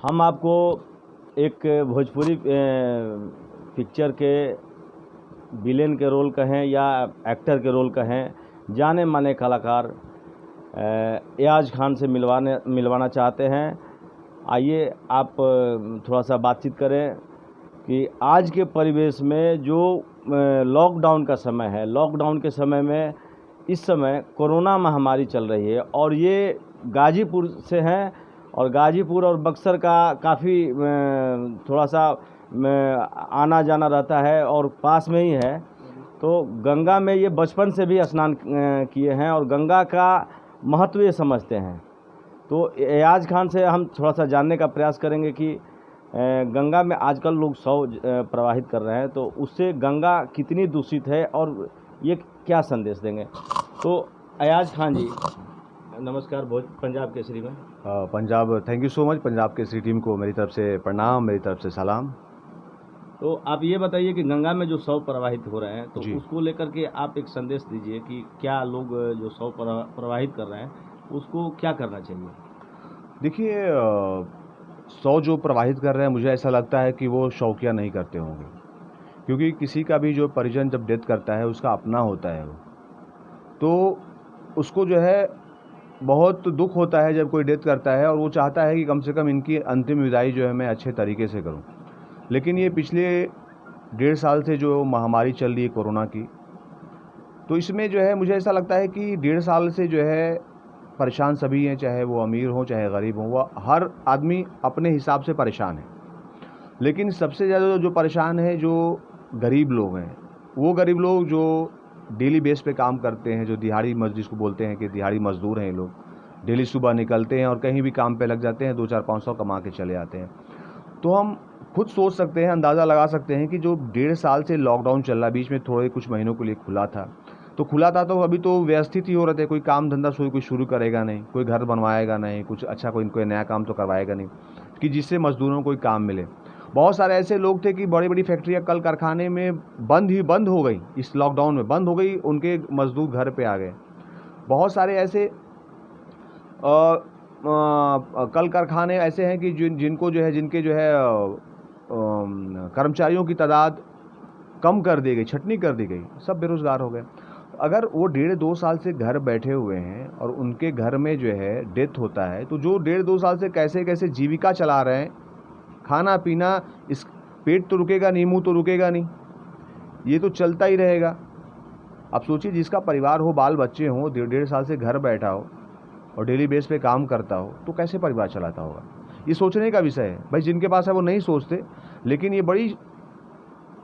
हम आपको एक भोजपुरी पिक्चर के विलेन के रोल कहें या एक्टर के रोल कहें, जाने माने कलाकार एयाज खान से मिलवाना चाहते हैं। आइए आप थोड़ा सा बातचीत करें कि आज के परिवेश में जो लॉकडाउन का समय है, लॉकडाउन के समय में इस समय कोरोना महामारी चल रही है और ये गाज़ीपुर से हैं और गाज़ीपुर और बक्सर का काफ़ी थोड़ा सा आना जाना रहता है और पास में ही है। तो गंगा में ये बचपन से भी स्नान किए हैं और गंगा का महत्व ये समझते हैं। तो एयाज खान से हम थोड़ा सा जानने का प्रयास करेंगे कि गंगा में आजकल लोग शव प्रवाहित कर रहे हैं, तो उससे गंगा कितनी दूषित है और ये क्या संदेश देंगे। तो एयाज खान जी नमस्कार। पंजाब केसरी में Punjab, thank you so much. Punjab Kesari team को मेरी तरफ से प्रणाम, मेरी तरफ से सलाम। तो आप ये बताइए कि गंगा में जो शव प्रवाहित हो रहे हैं, तो जी। उसको लेकर के आप एक संदेश दीजिए कि क्या लोग जो शव प्रवाहित कर रहे हैं उसको क्या करना चाहिए। देखिए, शव जो प्रवाहित कर रहे हैं, मुझे ऐसा लगता है कि वो शौकिया नहीं करते होंगे, क्योंकि किसी का भी जो परिजन जब डेथ करता है उसका अपना होता है वो, तो उसको जो है बहुत दुख होता है जब कोई डेथ करता है और वो चाहता है कि कम से कम इनकी अंतिम विदाई जो है मैं अच्छे तरीके से करूं। लेकिन ये पिछले 1.5 साल से जो महामारी चल रही है कोरोना की, तो इसमें जो है मुझे ऐसा लगता है कि 1.5 साल से जो है परेशान सभी हैं, चाहे वो अमीर हो चाहे गरीब हो, वो हर आदमी अपने हिसाब से परेशान है। लेकिन सबसे ज़्यादा जो परेशान है जो गरीब लोग हैं, वो गरीब लोग जो डेली बेस पे काम करते हैं, जो दिहाड़ी मजदूर जिसको बोलते हैं कि दिहाड़ी मजदूर हैं, ये लोग डेली सुबह निकलते हैं और कहीं भी काम पे लग जाते हैं, 2-4-500 कमा के चले आते हैं। तो हम खुद सोच सकते हैं, अंदाज़ा लगा सकते हैं कि जो 1.5 साल से लॉकडाउन चल रहा, बीच में थोड़े कुछ महीनों के लिए खुला था, तो अभी तो व्यवस्थित ही हो रहे थे। कोई काम धंधा कोई शुरू करेगा नहीं, कोई घर बनवाएगा नहीं, कुछ अच्छा कोई नया काम तो करवाएगा नहीं कि जिससे मजदूरों को कोई काम मिले। बहुत सारे ऐसे लोग थे कि बड़ी बड़ी फैक्ट्रियाँ कल कारखाने में बंद हो गई, इस लॉकडाउन में बंद हो गई, उनके मजदूर घर पे आ गए। बहुत सारे ऐसे कल कारखाने ऐसे हैं कि जिनके जो है कर्मचारियों की तादाद कम कर दी गई, छटनी कर दी गई, सब बेरोज़गार हो गए। अगर वो 1.5-2 साल से घर बैठे हुए हैं और उनके घर में जो है डेथ होता है, तो जो 1.5-2 साल से कैसे कैसे जीविका चला रहे हैं, खाना पीना, इस पेट तो रुकेगा नहीं, मुंह तो रुकेगा नहीं, ये तो चलता ही रहेगा। अब सोचिए, जिसका परिवार हो, बाल बच्चे हों, 1.5 साल से घर बैठा हो और डेली बेस पे काम करता हो, तो कैसे परिवार चलाता होगा। ये सोचने का विषय है भाई। जिनके पास है वो नहीं सोचते, लेकिन ये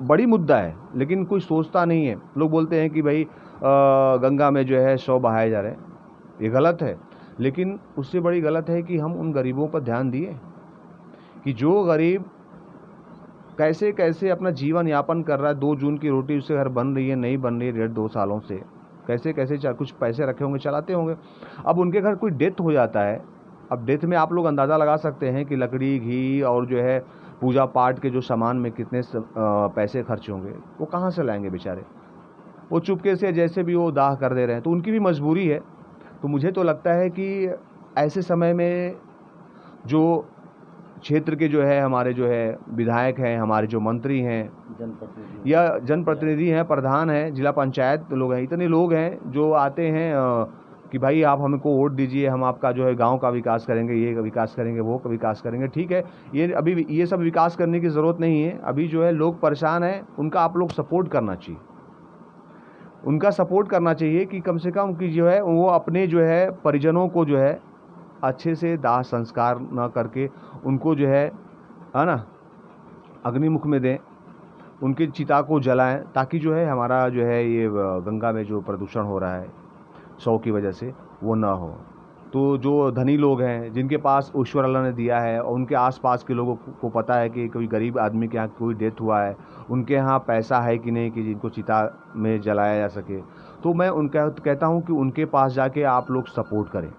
बड़ी मुद्दा है, लेकिन कोई सोचता नहीं है। लोग बोलते हैं कि भाई गंगा में जो है शव बहाए जा रहे हैं, ये गलत है। लेकिन उससे बड़ी गलत है कि हम उन गरीबों पर ध्यान दिए कि जो गरीब कैसे कैसे अपना जीवन यापन कर रहा है, 2 जून की रोटी उससे घर बन रही है, नहीं बन रही है 1.5-2 सालों से, कैसे कैसे कुछ पैसे रखे होंगे, चलाते होंगे। अब उनके घर कोई डेथ हो जाता है, अब डेथ में आप लोग अंदाज़ा लगा सकते हैं कि लकड़ी, घी और जो है पूजा पाठ के जो सामान में कितने पैसे खर्च होंगे, वो कहाँ से लाएंगे बेचारे। वो चुपके से जैसे भी वो दाह कर दे रहे हैं, तो उनकी भी मजबूरी है। तो मुझे तो लगता है कि ऐसे समय में जो क्षेत्र के जो है हमारे जो है विधायक हैं, हमारे जो मंत्री हैं या जनप्रतिनिधि हैं, प्रधान हैं, जिला पंचायत लोग हैं, इतने लोग हैं जो आते हैं कि भाई आप हमको वोट दीजिए, हम आपका जो है गांव का विकास करेंगे, ये विकास करेंगे, वो का विकास करेंगे। ठीक है, ये अभी ये सब विकास करने की ज़रूरत नहीं है। अभी जो है लोग परेशान हैं, उनका आप लोग सपोर्ट करना चाहिए, उनका सपोर्ट करना चाहिए कि कम से कम कि जो है वो अपने जो है परिजनों को जो है अच्छे से दाह संस्कार न करके उनको जो है ना अग्निमुख में दें, उनकी चिता को जलाएं, ताकि जो है हमारा जो है ये गंगा में जो प्रदूषण हो रहा है शव की वजह से, वो ना हो। तो जो धनी लोग हैं, जिनके पास ईश्वर अल्लाह ने दिया है और उनके आसपास के लोगों को पता है कि कोई गरीब आदमी के यहाँ कोई डेथ हुआ है, उनके यहाँ पैसा है कि नहीं कि जिनको चिता में जलाया जा सके, तो मैं उनका कहता हूँ कि उनके पास जाके आप लोग सपोर्ट करें।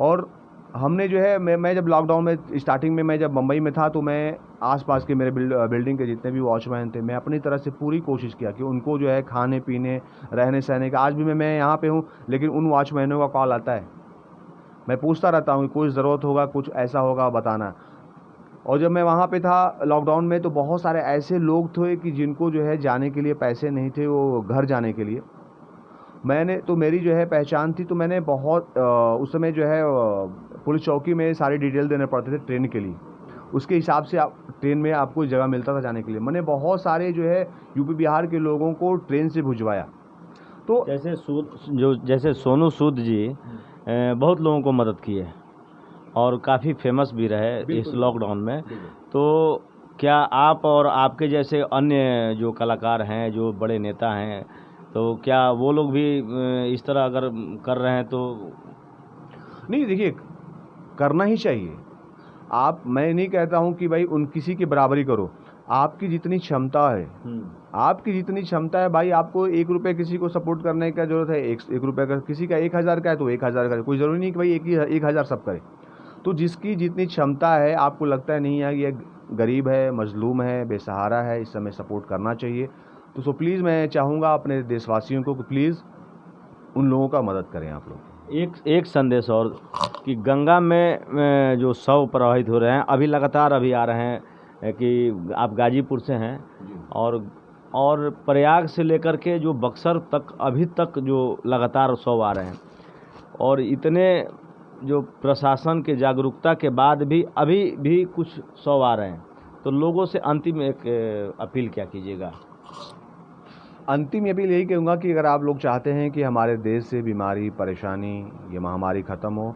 और हमने जो है मैं जब लॉकडाउन में स्टार्टिंग में मैं जब मुंबई में था, तो मैं आसपास के मेरे बिल्डिंग के जितने भी वॉचमैन थे, मैं अपनी तरह से पूरी कोशिश किया कि उनको जो है खाने पीने, रहने सहने का, आज भी मैं यहाँ पे हूँ, लेकिन उन वॉचमैनों का कॉल आता है, मैं पूछता रहता हूँ कि कुछ ज़रूरत होगा, कुछ ऐसा होगा बताना। और जब मैं वहाँ पे था लॉकडाउन में, तो बहुत सारे ऐसे लोग थे कि जिनको जो है जाने के लिए पैसे नहीं थे, वो घर जाने के लिए। मैंने तो, मेरी जो है पहचान थी, तो मैंने बहुत उस समय जो है पुलिस चौकी में सारी डिटेल देने पड़ते थे ट्रेन के लिए। उसके हिसाब से आप ट्रेन में आपको जगह मिलता था जाने के लिए। मैंने बहुत सारे जो है यूपी बिहार के लोगों को ट्रेन से भिजवाया। तो जैसे सोनू सूद जी बहुत लोगों को मदद किए और काफ़ी फेमस भी रहे इस लॉकडाउन में। तो क्या आप और आपके जैसे अन्य जो कलाकार हैं, जो बड़े नेता हैं, तो क्या वो लोग भी इस तरह अगर कर रहे हैं तो? नहीं, देखिए, करना ही चाहिए। मैं नहीं कहता हूँ कि भाई उन किसी की बराबरी करो। आपकी जितनी क्षमता है, आपकी जितनी क्षमता है भाई, आपको 1 रुपये किसी को सपोर्ट करने का जरूरत है, 1 रुपये का, किसी का 1000 का है तो 1000 का। कोई ज़रूरी नहीं कि भाई 1000 सब करे। तो जिसकी जितनी क्षमता है, आपको लगता है नहीं है ये गरीब है, मजलूम है, बेसहारा है, इस समय सपोर्ट करना चाहिए। तो सो प्लीज़ मैं चाहूँगा अपने देशवासियों को कि प्लीज़ उन लोगों का मदद करें आप लोग। एक संदेश और कि गंगा में जो शव प्रवाहित हो रहे हैं, अभी लगातार अभी आ रहे हैं कि आप गाजीपुर से हैं और प्रयाग से लेकर के जो बक्सर तक अभी तक जो लगातार शव आ रहे हैं, और इतने जो प्रशासन के जागरूकता के बाद भी अभी भी कुछ शव आ रहे हैं, तो लोगों से अंतिम एक अपील क्या कीजिएगा? अंतिम अपील यही कहूँगा कि अगर आप लोग चाहते हैं कि हमारे देश से बीमारी, परेशानी, ये महामारी ख़त्म हो,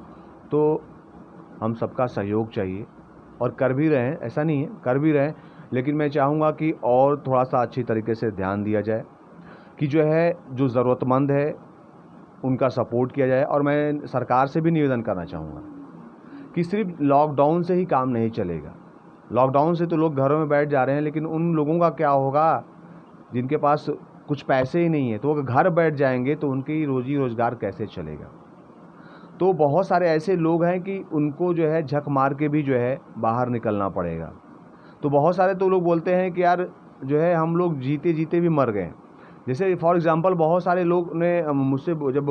तो हम सबका सहयोग चाहिए और कर भी रहे हैं, ऐसा नहीं है, कर भी रहे हैं। लेकिन मैं चाहूँगा कि और थोड़ा सा अच्छी तरीके से ध्यान दिया जाए कि जो है जो ज़रूरतमंद है उनका सपोर्ट किया जाए। और मैं सरकार से भी निवेदन करना चाहूँगा कि सिर्फ लॉकडाउन से ही काम नहीं चलेगा। लॉकडाउन से तो लोग घरों में बैठ जा रहे हैं, लेकिन उन लोगों का क्या होगा जिनके पास कुछ पैसे ही नहीं है, तो वो घर बैठ जाएंगे तो उनकी रोजी रोज़गार कैसे चलेगा? तो बहुत सारे ऐसे लोग हैं कि उनको जो है झक मार के भी जो है बाहर निकलना पड़ेगा। तो बहुत सारे तो लोग बोलते हैं कि यार जो है हम लोग जीते जीते भी मर गए। जैसे फॉर एग्जांपल बहुत सारे लोग ने मुझसे, जब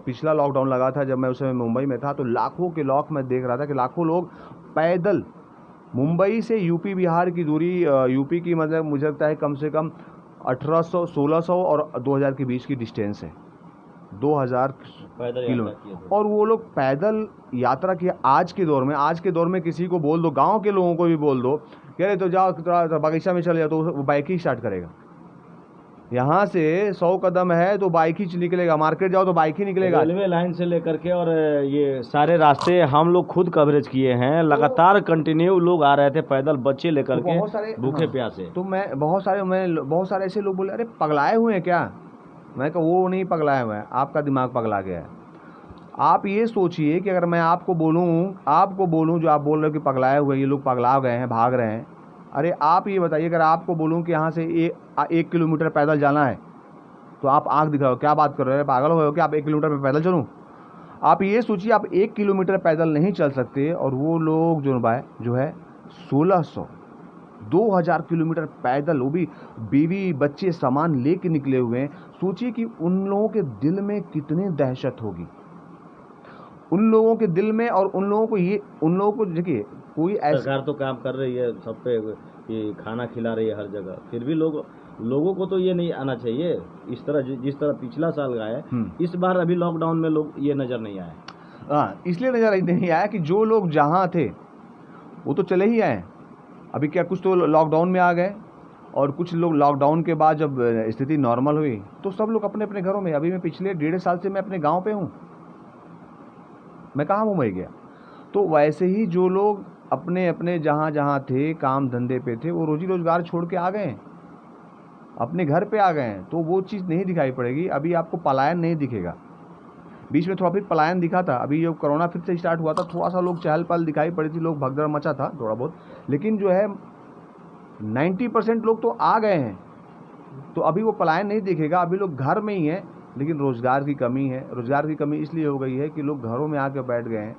पिछला लॉकडाउन लगा था, जब मैं उस समय मुंबई में था, तो लाखों के लोग मैं देख रहा था कि लाखों लोग पैदल मुंबई से यूपी बिहार की दूरी, यूपी की मतलब मुझे लगता है कम से कम 1800, 1600 और 2000 के बीच की डिस्टेंस है, 2000 किलोमीटर, और वो लोग पैदल यात्रा किया। आज के दौर में किसी को बोल दो, गांव के लोगों को भी बोल दो कि अरे तो जाओ बगीचा में चले जाओ, तो वो बाइक ही स्टार्ट करेगा। यहाँ से 100 कदम है तो बाइक ही निकलेगा, मार्केट जाओ तो बाइक ही निकलेगा। रेलवे लाइन से लेकर के और ये सारे रास्ते हम लोग खुद कवरेज किए हैं, लगातार कंटिन्यू लोग आ रहे थे पैदल, बच्चे लेकर के, बहुत सारे भूखे प्यासे। तो बहुत सारे ऐसे लोग बोले अरे पगलाए हुए हैं क्या? मैं कहा वो नहीं पगलाए हुए हैं, आपका दिमाग पगला गया है। आप ये सोचिए कि अगर मैं आपको बोलूं जो आप बोल रहे हो कि पगलाए हुए, ये लोग पगला गए हैं, भाग रहे हैं। अरे आप ये बताइए, अगर आपको बोलूं कि यहाँ से 1 किलोमीटर पैदल जाना है तो आप आँख दिखाओ, क्या बात कर रहे हो, पागल हो कि आप 1 किलोमीटर में पैदल चलूँ? आप ये सोचिए, आप 1 किलोमीटर पैदल नहीं चल सकते, और वो लोग जो है 1600, 2000 किलोमीटर पैदल, वो भी बीवी बच्चे सामान लेके निकले हुए हैं। सोचिए कि उन लोगों के दिल में कितनी दहशत होगी, उन लोगों के दिल में। और उन लोगों को देखिए, कोई सरकार तो काम कर रही है, सब पे ये खाना खिला रही है हर जगह, फिर भी लोगों को तो ये नहीं आना चाहिए इस तरह, जिस तरह पिछला साल गए, इस बार अभी लॉकडाउन में लोग ये नज़र नहीं आए। हाँ, इसलिए नज़र नहीं आया कि जो लोग जहाँ थे वो तो चले ही आए। अभी क्या कुछ तो लॉकडाउन में आ गए, और कुछ लोग लॉकडाउन के बाद जब स्थिति नॉर्मल हुई तो सब लोग अपने अपने घरों में। अभी मैं पिछले 1.5 साल से मैं अपने गाँव पे हूँ, मैं कहाँ मुंबई गया। तो वैसे ही जो लोग अपने अपने जहाँ थे, काम धंधे पे थे, वो रोजी रोजगार छोड़ के आ गए, अपने घर पे आ गए हैं। तो वो चीज़ नहीं दिखाई पड़ेगी। अभी आपको पलायन नहीं दिखेगा। बीच में थोड़ा फिर पलायन दिखा था, अभी जो कोरोना फिर से स्टार्ट हुआ था, थोड़ा सा लोग चहल पहल दिखाई पड़ी थी, लोग भगदड़ मचा था थोड़ा बहुत, लेकिन जो है 90% लोग तो आ गए हैं। तो अभी वो पलायन नहीं दिखेगा, अभी लोग घर में ही हैं। लेकिन रोज़गार की कमी है। रोज़गार की कमी इसलिए हो गई है कि लोग घरों में आके बैठ गए हैं,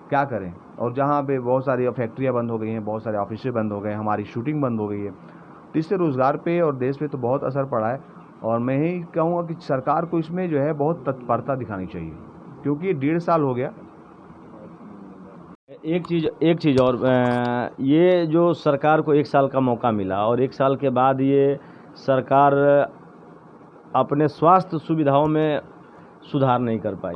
क्या करें। और जहाँ पे बहुत सारी फैक्ट्रियाँ बंद हो गई हैं, बहुत सारे ऑफिसे बंद हो गए हैं, हमारी शूटिंग बंद हो गई है, तो इससे रोज़गार पे और देश पे तो बहुत असर पड़ा है। और मैं यही कहूँगा कि सरकार को इसमें जो है बहुत तत्परता दिखानी चाहिए, क्योंकि ये 1.5 साल हो गया। एक चीज़ और, ये जो सरकार को 1 साल का मौका मिला और 1 साल के बाद ये सरकार अपने स्वास्थ्य सुविधाओं में सुधार नहीं कर पाई।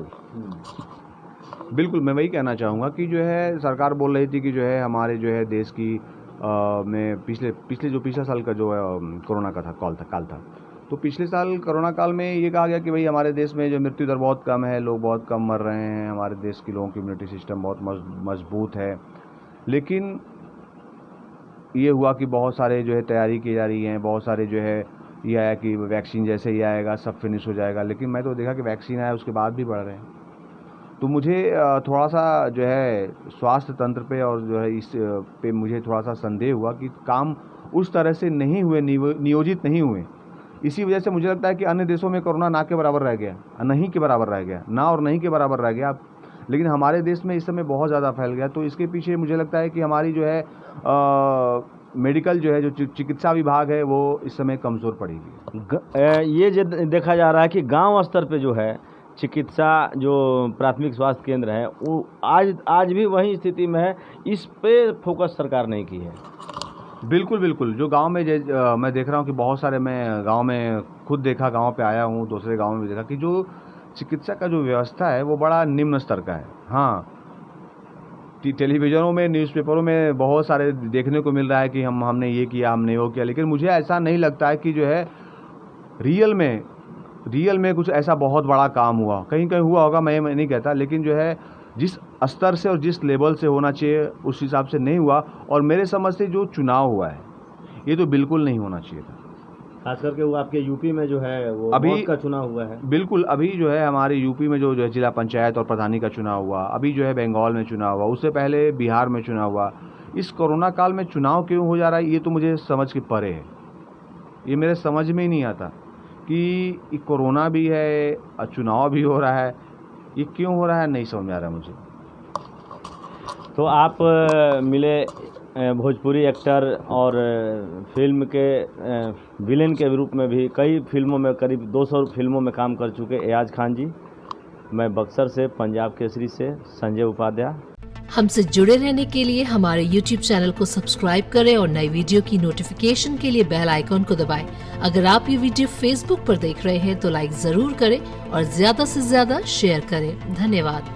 बिल्कुल, मैं वही कहना चाहूँगा कि जो है सरकार बोल रही थी कि जो है हमारे जो है देश की में पिछले साल का जो है कोरोना का काल था, तो पिछले साल कोरोना काल में ये कहा गया कि भाई हमारे देश में जो मृत्यु दर बहुत कम है, लोग बहुत कम मर रहे हैं, हमारे देश के लोगों की इम्यूनिटी सिस्टम बहुत मजबूत है। लेकिन ये हुआ कि बहुत सारे जो है तैयारी की जा रही है, बहुत सारे जो है ये आया कि वैक्सीन जैसे ही आएगा सब फिनिश हो जाएगा, लेकिन मैं तो देखा कि वैक्सीन आया उसके बाद भी बढ़ रहे हैं। तो मुझे थोड़ा सा जो है स्वास्थ्य तंत्र पे और जो है इस पे मुझे थोड़ा सा संदेह हुआ कि काम उस तरह से नहीं हुए, नियोजित नहीं हुए। इसी वजह से मुझे लगता है कि अन्य देशों में कोरोना ना के बराबर रह गया, नहीं के बराबर रह गया, ना और नहीं के बराबर रह गया, लेकिन हमारे देश में इस समय बहुत ज़्यादा फैल गया। तो इसके पीछे मुझे लगता है कि हमारी जो है मेडिकल जो है जो चिकित्सा विभाग है वो इस समय कमज़ोर पड़ेगी। ये देखा जा रहा है कि गांव स्तर पे जो है चिकित्सा जो प्राथमिक स्वास्थ्य केंद्र है वो आज भी वही स्थिति में है, इस पे फोकस सरकार नहीं की है। बिल्कुल, जो गांव में मैं देख रहा हूं कि बहुत सारे, मैं गांव में खुद देखा, गांव पे आया हूं, दूसरे गांव में भी देखा कि जो चिकित्सा का जो व्यवस्था है वो बड़ा निम्न स्तर का है। हाँ, टेलीविज़नों में, न्यूज़पेपरों में बहुत सारे देखने को मिल रहा है कि हमने ये किया, हमने वो किया, लेकिन मुझे ऐसा नहीं लगता है कि जो है रियल में कुछ ऐसा बहुत बड़ा काम हुआ। कहीं हुआ होगा, मैं नहीं कहता, लेकिन जो है जिस स्तर से और जिस लेवल से होना चाहिए उस हिसाब से नहीं हुआ। और मेरे समझ से जो चुनाव हुआ है ये तो बिल्कुल नहीं होना चाहिए था। खास करके वो आपके यूपी में जो है वो अभी का चुनाव हुआ है। बिल्कुल, अभी जो है हमारे यूपी में जो है जिला पंचायत और प्रधानी का चुनाव हुआ, अभी जो है बंगाल में चुनाव हुआ, उससे पहले बिहार में चुनाव हुआ। इस कोरोना काल में चुनाव क्यों हो जा रहा है ये तो मुझे समझ के परे है। ये मेरे समझ में ही नहीं आता कि कोरोना भी है और चुनाव भी हो रहा है, ये क्यों हो रहा है नहीं समझ में आ रहा मुझे। तो आप मिले भोजपुरी एक्टर और फिल्म के विलेन के रूप में भी कई फिल्मों में, करीब 200 फिल्मों में काम कर चुके एयाज खान जी। मैं बक्सर से, पंजाब केसरी से संजय उपाध्याय। हमसे जुड़े रहने के लिए हमारे YouTube चैनल को सब्सक्राइब करें और नई वीडियो की नोटिफिकेशन के लिए बेल आइकॉन को दबाएं। अगर आप ये वीडियो Facebook पर देख रहे हैं तो लाइक जरूर करें और ज्यादा से ज्यादा शेयर करें। धन्यवाद।